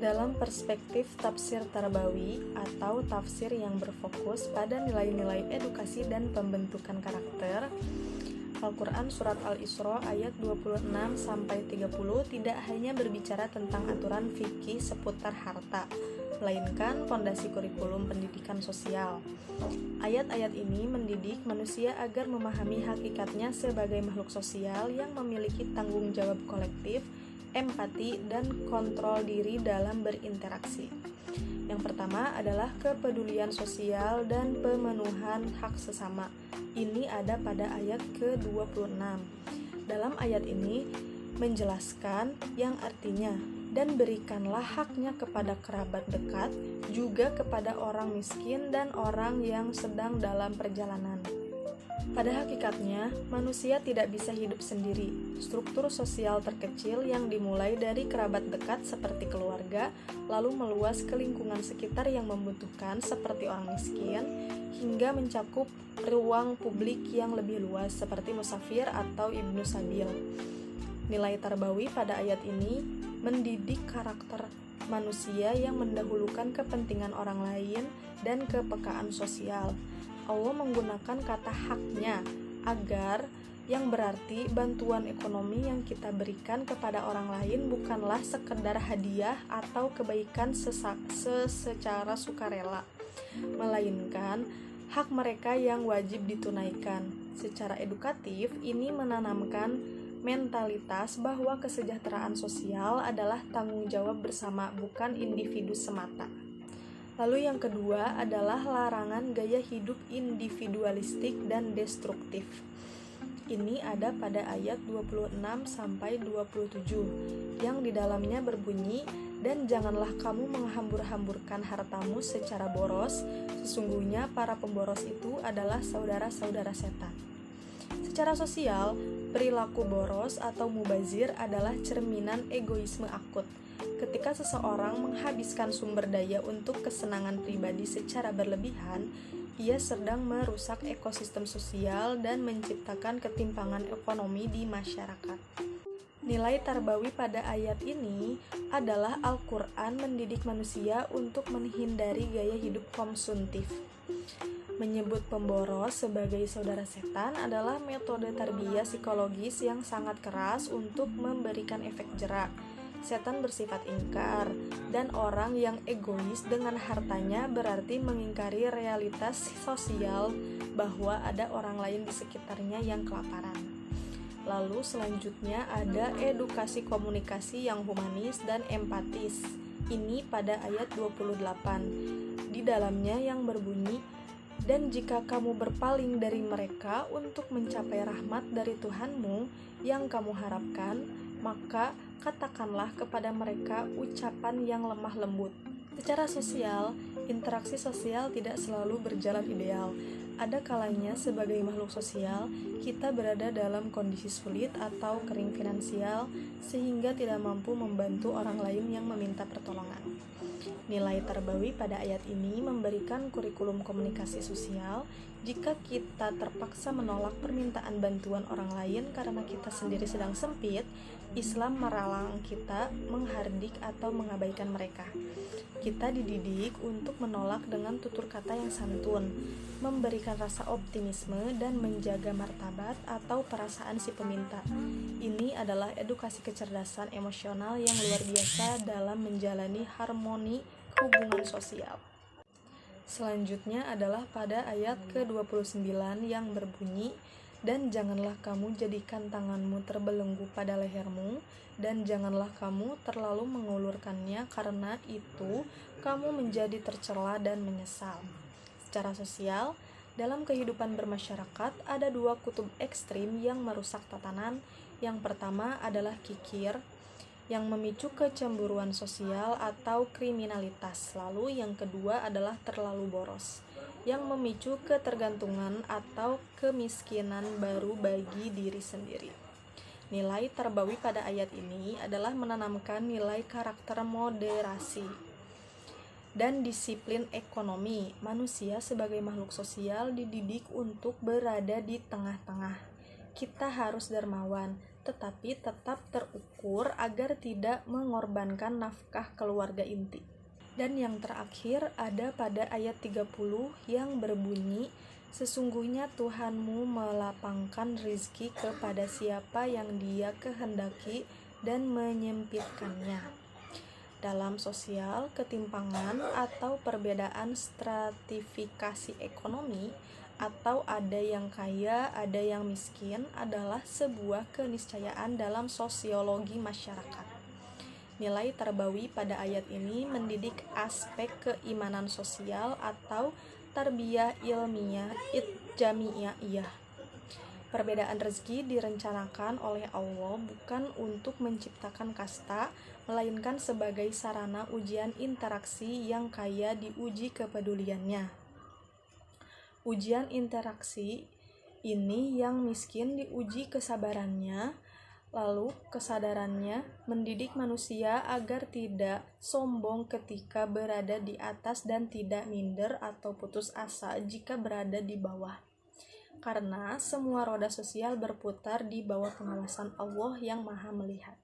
Dalam perspektif tafsir Tarbawi atau tafsir yang berfokus pada nilai-nilai edukasi dan pembentukan karakter, Al-Quran Surat Al-Isra ayat 26-30 tidak hanya berbicara tentang aturan fikih seputar harta, melainkan fondasi kurikulum pendidikan sosial. Ayat-ayat ini mendidik manusia agar memahami hakikatnya sebagai makhluk sosial yang memiliki tanggung jawab kolektif, empati, dan kontrol diri dalam berinteraksi. Yang pertama adalah kepedulian sosial dan pemenuhan hak sesama. Ini ada pada ayat ke-26. Dalam ayat ini menjelaskan yang artinya, dan berikanlah haknya kepada kerabat dekat, juga kepada orang miskin dan orang yang sedang dalam perjalanan. Pada hakikatnya, manusia tidak bisa hidup sendiri. Struktur sosial terkecil yang dimulai dari kerabat dekat seperti keluarga, lalu meluas ke lingkungan sekitar yang membutuhkan seperti orang miskin, hingga mencakup ruang publik yang lebih luas seperti musafir atau ibnu sabil. Nilai tarbawi pada ayat ini mendidik karakter manusia yang mendahulukan kepentingan orang lain dan kepekaan sosial. Allah menggunakan kata haknya agar yang berarti bantuan ekonomi yang kita berikan kepada orang lain bukanlah sekedar hadiah atau kebaikan secara sukarela, melainkan hak mereka yang wajib ditunaikan. Secara edukatif, ini menanamkan mentalitas bahwa kesejahteraan sosial adalah tanggung jawab bersama, bukan individu semata. Lalu yang kedua adalah larangan gaya hidup individualistik dan destruktif. Ini ada pada ayat 26-27 yang di dalamnya berbunyi, dan janganlah kamu menghambur-hamburkan hartamu secara boros, sesungguhnya para pemboros itu adalah saudara-saudara setan. Secara sosial, perilaku boros atau mubazir adalah cerminan egoisme akut. Ketika seseorang menghabiskan sumber daya untuk kesenangan pribadi secara berlebihan, ia sedang merusak ekosistem sosial dan menciptakan ketimpangan ekonomi di masyarakat. Nilai tarbawi pada ayat ini adalah Al-Quran mendidik manusia untuk menghindari gaya hidup konsumtif. Menyebut pemboros sebagai saudara setan adalah metode tarbiyah psikologis yang sangat keras untuk memberikan efek jerak. Setan bersifat ingkar, dan orang yang egois dengan hartanya berarti mengingkari realitas sosial bahwa ada orang lain di sekitarnya yang kelaparan. Lalu selanjutnya ada edukasi komunikasi yang humanis dan empatis. Ini pada ayat 28. Di dalamnya yang berbunyi, dan jika kamu berpaling dari mereka untuk mencapai rahmat dari Tuhanmu yang kamu harapkan, maka katakanlah kepada mereka ucapan yang lemah lembut. Secara sosial, interaksi sosial tidak selalu berjalan ideal. Ada kalanya sebagai makhluk sosial, kita berada dalam kondisi sulit atau kering finansial sehingga tidak mampu membantu orang lain yang meminta pertolongan. Nilai tarbawi pada ayat ini memberikan kurikulum komunikasi sosial. Jika kita terpaksa menolak permintaan bantuan orang lain karena kita sendiri sedang sempit, Islam melarang kita menghardik atau mengabaikan mereka. Kita dididik untuk menolak dengan tutur kata yang santun, memberikan rasa optimisme, dan menjaga martabat atau perasaan si peminta. Ini adalah edukasi kecerdasan emosional yang luar biasa dalam menjalani harmoni hubungan sosial. Selanjutnya adalah pada ayat ke-29 yang berbunyi, dan janganlah kamu jadikan tanganmu terbelenggu pada lehermu, dan janganlah kamu terlalu mengulurkannya, karena itu kamu menjadi tercela dan menyesal. Secara sosial, dalam kehidupan bermasyarakat ada dua kutub ekstrim yang merusak tatanan. Yang pertama adalah kikir, yang memicu kecemburuan sosial atau kriminalitas. Lalu yang kedua adalah terlalu boros, yang memicu ketergantungan atau kemiskinan baru bagi diri sendiri. Nilai tarbawi pada ayat ini adalah menanamkan nilai karakter moderasi dan disiplin ekonomi. Manusia sebagai makhluk sosial dididik untuk berada di tengah-tengah. kita harus dermawan, tetapi tetap terukur agar tidak mengorbankan nafkah keluarga inti. Dan yang terakhir ada pada ayat 30 yang berbunyi, sesungguhnya Tuhanmu melapangkan rizki kepada siapa yang Dia kehendaki dan menyempitkannya. Dalam sosial, ketimpangan atau perbedaan stratifikasi ekonomi atau ada yang kaya, ada yang miskin adalah sebuah keniscayaan dalam sosiologi masyarakat. Nilai tarbawi pada ayat ini mendidik aspek keimanan sosial atau tarbiyah ilmiah jami'iyah. Perbedaan rezeki direncanakan oleh Allah bukan untuk menciptakan kasta, melainkan sebagai sarana ujian interaksi yang kaya diuji kepeduliannya. Ujian interaksi ini yang miskin diuji kesabarannya, lalu kesadarannya mendidik manusia agar tidak sombong ketika berada di atas dan tidak minder atau putus asa jika berada di bawah. Karena semua roda sosial berputar di bawah pengawasan Allah yang Maha Melihat.